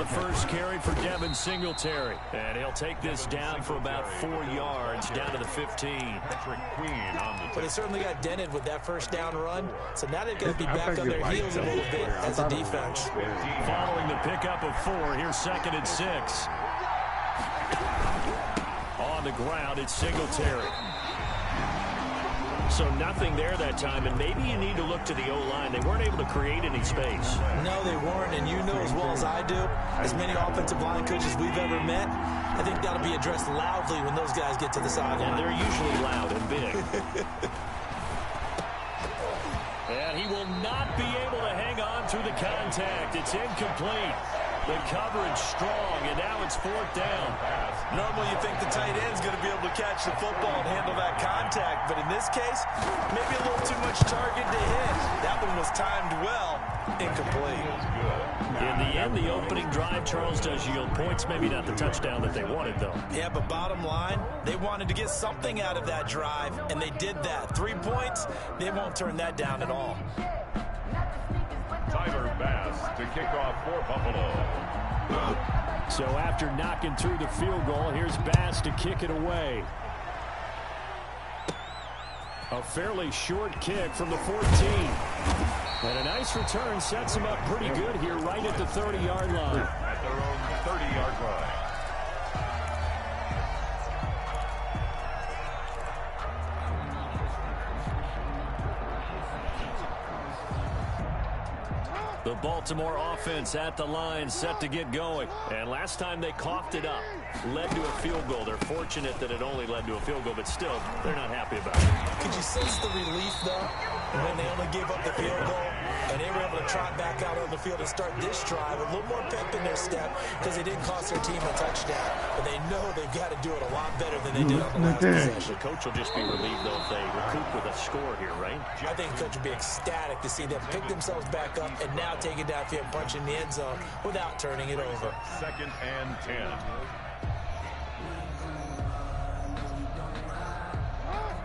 The first carry for Devin Singletary. And he'll take this down for about 4 yards, down to the 15. But they certainly got dented with that first down run. So now they've got to be back on their heels a little bit as a defense. Following the pickup of 4, here's 2nd and 6. On the ground, it's Singletary. So nothing there that time, and maybe you need to look to the O-line. They weren't able to create any space. No, they weren't, and you know as well as I do, as many offensive line coaches we've ever met, I think that'll be addressed loudly when those guys get to the sideline. And they're usually loud and big. And he will not be able to hang on through the contact. It's incomplete. The coverage strong, and now it's 4th down. Normally you think the tight end's going to be able to catch the football and handle that contact, but in this case, maybe a little too much target to hit. That one was timed well, incomplete. In the end, the opening drive, Charles, does yield points. Maybe not the touchdown that they wanted, though. Yeah, but bottom line, they wanted to get something out of that drive, and they did that. 3 points, they won't turn that down at all. Tyler Bass to kick off for Buffalo. So after knocking through the field goal, here's Bass to kick it away. A fairly short kick from the 14. And a nice return sets him up pretty good here right at the 30-yard line. At their own 30-yard line. The Baltimore offense at the line, set to get going. And last time they coughed it up, led to a field goal. They're fortunate that it only led to a field goal, but still, they're not happy about it. Could you sense the relief, though, when they only gave up the field goal and they were able to trot back out on the field and start this drive a little more pep in their step because they didn't cost their team a touchdown. But they know they've got to do it a lot better than they did on the last possession. The coach will just be relieved, though, if they recoup with a score here, right? I think the coach will be ecstatic to see them pick themselves back up and now take it downfield, punch in the end zone without turning it over. 2nd and 10.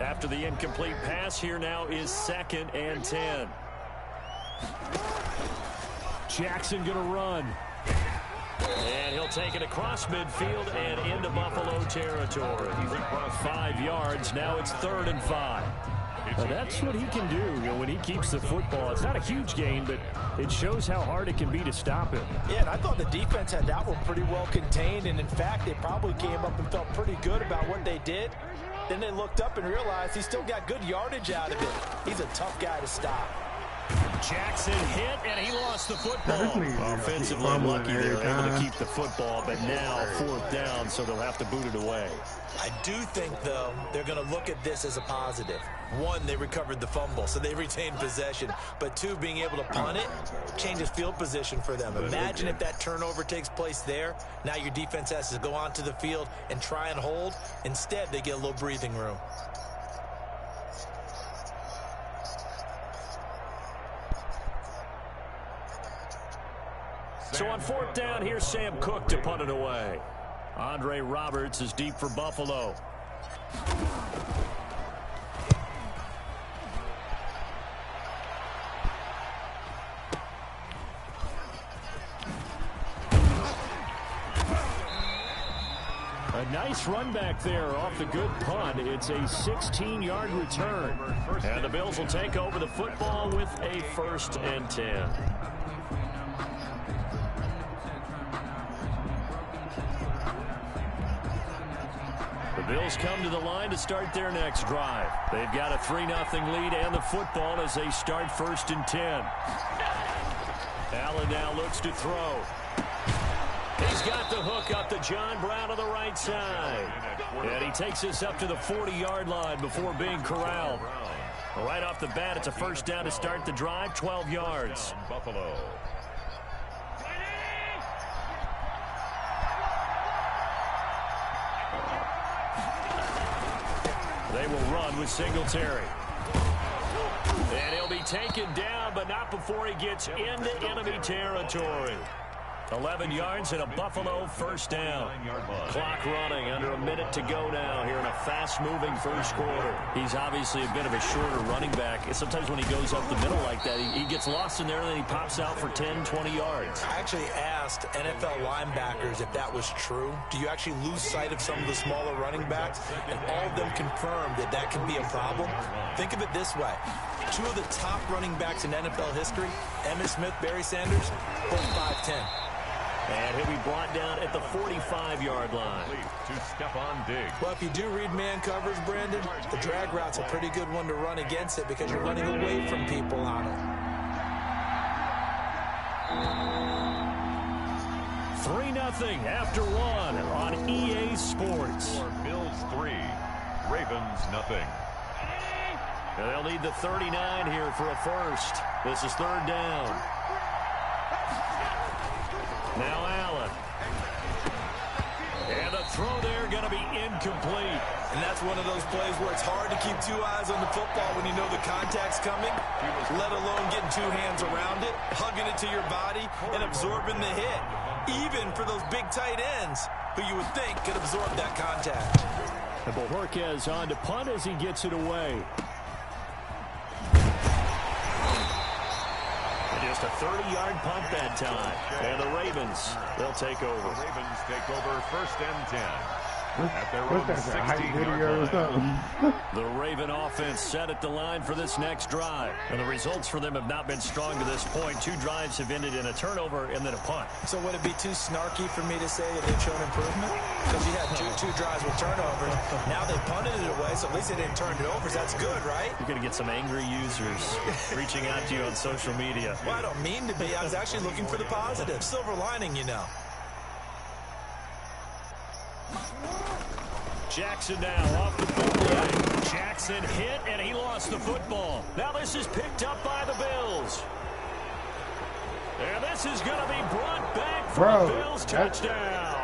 After the incomplete pass, here now is 2nd and 10. Jackson going to run. And he'll take it across midfield and into Buffalo territory. 5 yards, now it's 3rd and 5. Well, that's what he can do, when he keeps the football. It's not a huge gain, but it shows how hard it can be to stop him. Yeah, and I thought the defense had that one pretty well contained, and in fact, they probably came up and felt pretty good about what they did. Then they looked up and realized he still got good yardage out of it. He's a tough guy to stop. Jackson hit, and he lost the football. Offensively lucky they were able to keep the football, but now 4th down, so they'll have to boot it away. I do think, though, they're going to look at this as a positive. 1, they recovered the fumble, so they retained possession. But 2, being able to punt it changes field position for them. Imagine if that turnover takes place there. Now your defense has to go onto the field and try and hold. Instead, they get a little breathing room. So on 4th down, here's Sam Cook to punt it away. Andre Roberts is deep for Buffalo. A nice run back there off the good punt. It's a 16-yard return. And the Bills will take over the football with a 1st and 10. The Bills come to the line to start their next drive. They've got a 3-0 lead and the football as they start 1st and 10. Allen now looks to throw. He's got the hook up to John Brown on the right side. And he takes this up to the 40-yard line before being corralled. Right off the bat, it's a 1st down to start the drive, 12 yards. Buffalo. They will run with Singletary. And he'll be taken down, but not before he gets into enemy territory. 11 yards and a Buffalo first down. Clock running, under a minute to go now here in a fast-moving first quarter. He's obviously a bit of a shorter running back. Sometimes when he goes up the middle like that, he gets lost in there and then he pops out for 10, 20 yards. I actually asked NFL linebackers if that was true. Do you actually lose sight of some of the smaller running backs? And all of them confirmed that that can be a problem. Think of it this way. Two of the top running backs in NFL history, Emmitt Smith, Barry Sanders, both 5'10". And he'll be brought down at the 45-yard line. To Stephon Diggs. Well, if you do read man coverage, Brandon, the drag route's a pretty good one to run against it because you're running away from people on it. 3-0 after one on EA Sports. Bills 3, Ravens 0. And they'll need the 39 here for a first. This is third down. Now Allen. And the throw there going to be incomplete. And that's one of those plays where it's hard to keep two eyes on the football when you know the contact's coming, let alone getting two hands around it, hugging it to your body, and absorbing the hit. Even for those big tight ends who you would think could absorb that contact. And Bojorquez on to punt as he gets it away. Just a 30-yard punt that time. And the Ravens, they'll take over. The Ravens take over first and 10. At their own 16-yard line. The Raven offense set at the line for this next drive. And the results for them have not been strong to this point. Two drives have ended in a turnover and then a punt. So would it be too snarky for me to say that they've shown improvement? Because you had two drives with turnovers. Now they punted it away, so at least they didn't turn it over. So that's good, right? You're going to get some angry users reaching out to you on social media. Well, I don't mean to be. I was actually looking for the positive. Silver lining, you know. Jackson now off the bootleg. Jackson hit, and he lost the football. Now this is picked up by the Bills. And this is going to be brought back for a Bills touchdown.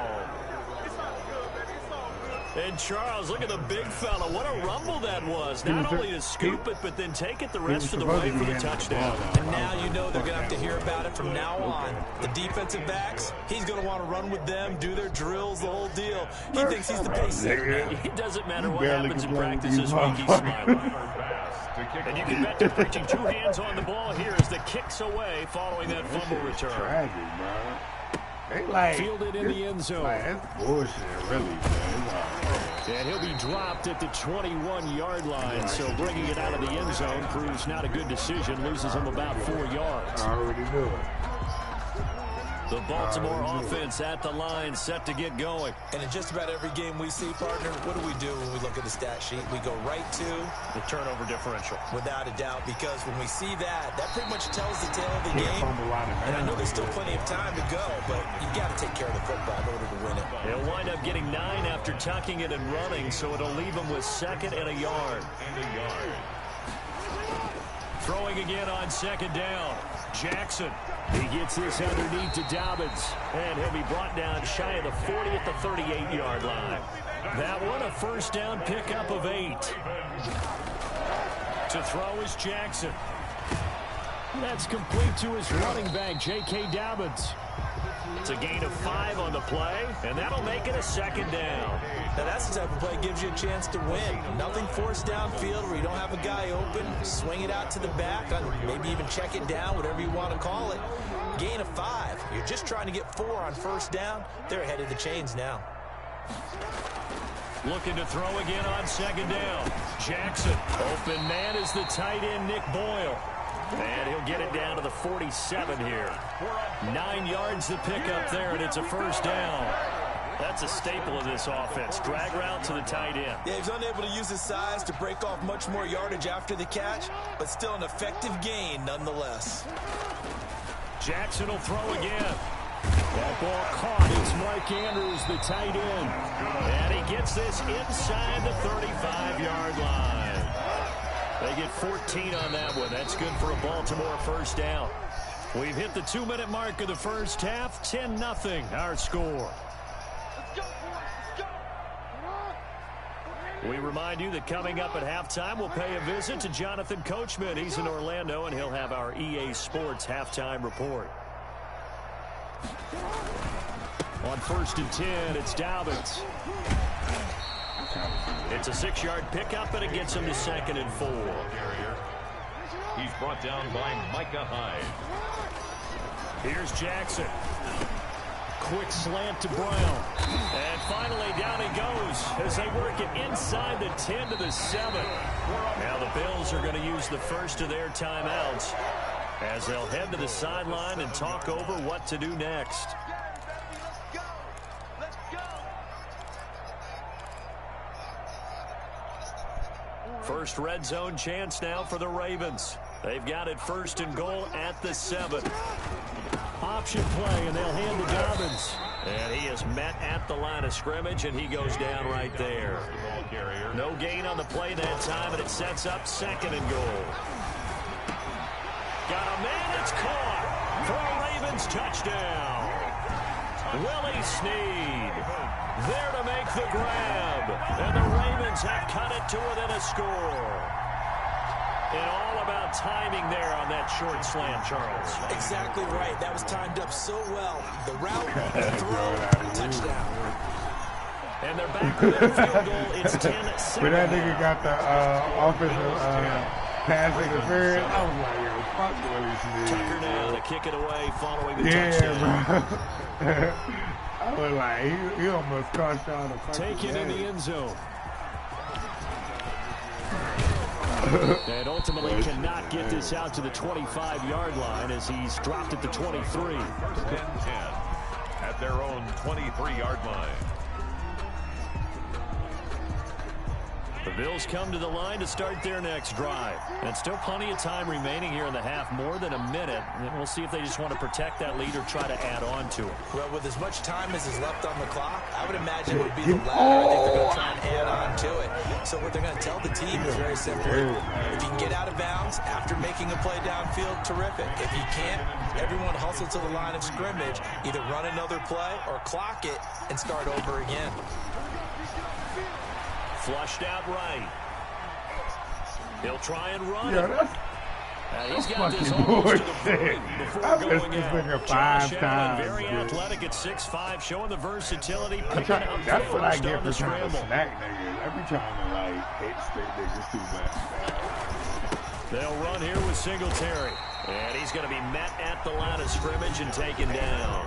And Charles, look at the big fella. What a rumble that was. Not only to scoop it, but then take it the rest of the way for the touchdown. And now you know they're going to have to hear about it from now on. The defensive backs, he's going to want to run with them, do their drills, the whole deal. He thinks he's the pace setter. It doesn't matter what happens in practice this week, he's smiling. And you can bet they're preaching two hands on the ball here as the kick's away following that fumble return. Tragic, bro. They like fielded in the end zone. Like, that's bullshit, really, man. And he'll be dropped at the 21-yard line, so bringing it out of the end zone proves not a good decision, loses him about 4 yards. I already knew it. The Baltimore offense at the line, set to get going. And in just about every game we see, partner, what do we do when we look at the stat sheet? We go right to the turnover differential. Without a doubt, because when we see that, that pretty much tells the tale of the game. And I know there's still plenty of time to go, but you got to take care of the football in order to win it. He'll wind up getting 9 after tucking it and running, so it'll leave him with second and a yard. Throwing again on second down. Jackson. He gets this underneath to Dobbins. And he'll be brought down shy of the 40 at the 38-yard line. That one, a first down pickup of 8. To throw is Jackson. That's complete to his running back, J.K. Dobbins. It's a gain of 5 on the play, and that'll make it a second down. Now that's the type of play that gives you a chance to win. Nothing forced downfield where you don't have a guy open. Swing it out to the back, maybe even check it down, whatever you want to call it. Gain of 5. You're just trying to get 4 on first down. They're ahead of the chains now. Looking to throw again on second down. Jackson. Open man is the tight end, Nick Boyle. And he'll get it down to the 47 here. 9 yards to pick up there, and it's a first down. That's a staple of this offense. Drag route to the tight end. Yeah, he's unable to use his size to break off much more yardage after the catch, but still an effective gain nonetheless. Jackson will throw again. That ball caught. It's Mark Andrews, the tight end. And he gets this inside the 35-yard line. They get 14 on that one. That's good for a Baltimore first down. We've hit the 2-minute mark of the first half. 10-0 our score. We remind you that coming up at halftime, we'll pay a visit to Jonathan Coachman. He's in Orlando, and he'll have our EA Sports halftime report. On 1st and 10, it's Dobbins. It's a 6-yard pickup, and it gets him to 2nd and 4. He's brought down by Micah Hyde. Here's Jackson. Quick slant to Brown. And finally down he goes as they work it inside the 10 to the 7. Now the Bills are going to use the first of their timeouts as they'll head to the sideline and talk over what to do next. First red zone chance now for the Ravens. They've got it 1st and goal at the 7. Option play, and they'll hand to Dobbins. And he is met at the line of scrimmage, and he goes down right there. No gain on the play that time, and it sets up 2nd and goal. Got a man, it's caught for a Ravens touchdown. Willie Snead there to make the grab, and the Ravens have cut it to within a score. And all about timing there on that short slant, Charles. Exactly right. That was timed up so well. The route, the throw, touchdown. And they're back with a field goal. It's 10-7. When that nigga got the offensive pass interference, I was like, yo, fuck Willie Snead. Tucker now to kick it away following the touchdown. Bro. I was like, he almost cost y'all the fucking Take it in the end zone. And ultimately cannot get this out to the 25-yard line as he's dropped at the 23. 1st and 10 at their own 23-yard line. The Bills come to the line to start their next drive. And still plenty of time remaining here in the half, more than a minute. And we'll see if they just want to protect that lead or try to add on to it. Well, with as much time as is left on the clock, I would imagine it would be the latter. I think they're going to try and add on to it. So what they're going to tell the team is very simple. If you can get out of bounds after making a play downfield, terrific. If you can't, everyone hustle to the line of scrimmage, either run another play or clock it and start over again. Flushed out right. He'll try and run Yo, it. He's got this almost to the 40 before going out. Josh Allen, very athletic at 6'5", showing the versatility. That's what I get for trying to snack niggas. Every time to like hit straight niggas too much. They'll run here with Singletary. And he's going to be met at the line of scrimmage and taken down.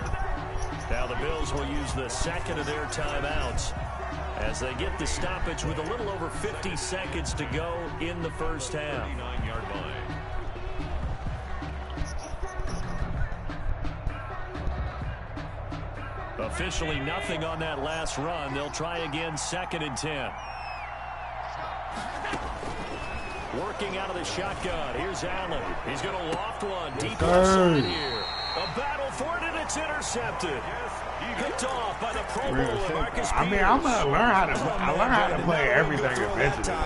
Now the Bills will use the 2nd of their timeouts as they get the stoppage with a little over 50 seconds to go in the first half. 39-yard line. Officially nothing on that last run. They'll try again 2nd and 10. Working out of the shotgun. Here's Allen. He's going to loft one deep inside here. A battle for it, and it's intercepted. Picked off by the Pro Bowler, Marcus Peters. I mean, I'm gonna learn how to play everything eventually.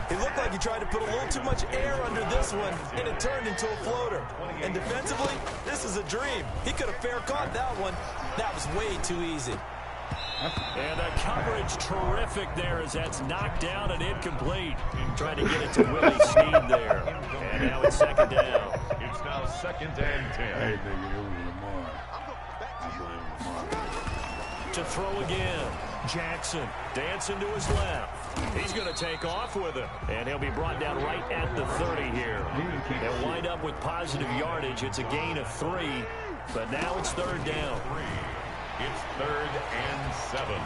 It looked like he tried to put a little too much air under this one, and it turned into a floater. And defensively, this is a dream. He could have fair caught that one. That was way too easy. And the coverage terrific there as that's knocked down and incomplete. Trying to get it to Willie Snead there. And now it's 2nd down. It's now 2nd and 10. Hey, nigga, it was Lamar. To throw again. Jackson dancing to his left. He's going to take off with it. And he'll be brought down right at the 30 here. They'll wind up with positive yardage. It's a gain of 3. But now it's 3rd down. It's 3rd and 7.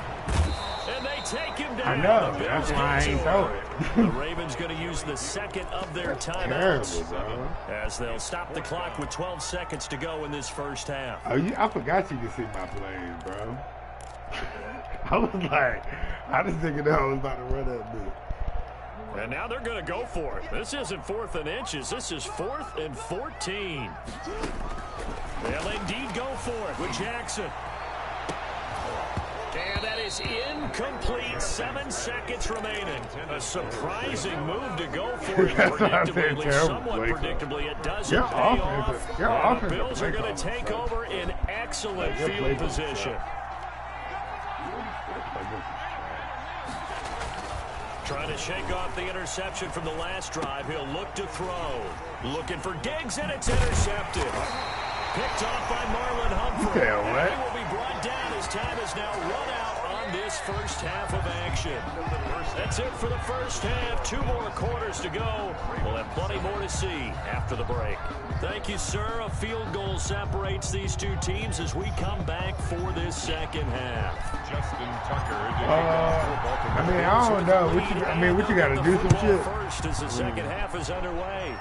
And they take him down. I know. That's why I ain't throw it. The Ravens going to use the 2nd of their timeouts as they'll stop the clock with 12 seconds to go in this first half. Oh, I forgot you could see my plays, bro. I was like, I just didn't know I was about to run that bit. And now they're going to go for it. This isn't 4th and inches. This is 4th and 14. They'll indeed go for it with Jackson. And that is incomplete. 7 seconds remaining. A surprising move to go for it. Predictably, at least somewhat predictably, it doesn't pay off. And the Bills are going to take over in excellent field position. Trying to shake off the interception from the last drive. He'll look to throw. Looking for Diggs, and it's intercepted. Picked off by Marlon Humphrey. Yeah, what? it down as time has now run out on this first half of action. That's it for the first half. 2 more quarters to go. We'll have plenty more to see after the break. Thank you, sir. A field goal separates these two teams as we come back for this second half. Justin Tucker. I mean, I don't know. What you got to do some shit? First as the second half is underway.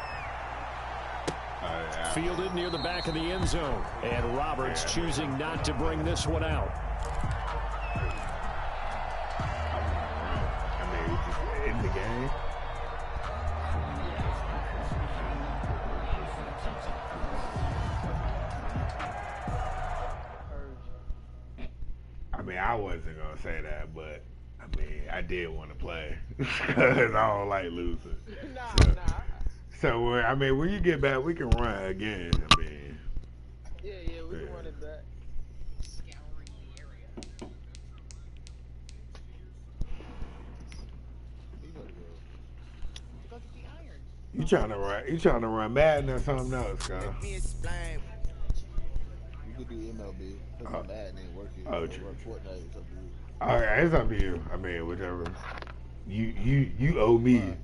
Fielded near the back of the end zone. And Roberts choosing not to bring this one out. I mean, just in the game. I mean, I wasn't going to say that, but, I mean, I did want to play because I don't like losing. So, I mean, when you get back, we can run again. I mean, yeah, we can run it back. Scouring the area. Go get the iron. You trying to run Madden or something else, cuz? You could do MLB. Madden ain't working. Oh, true. Fortnite, it's up to you. All right, it's up to you. I mean, whichever. You owe me.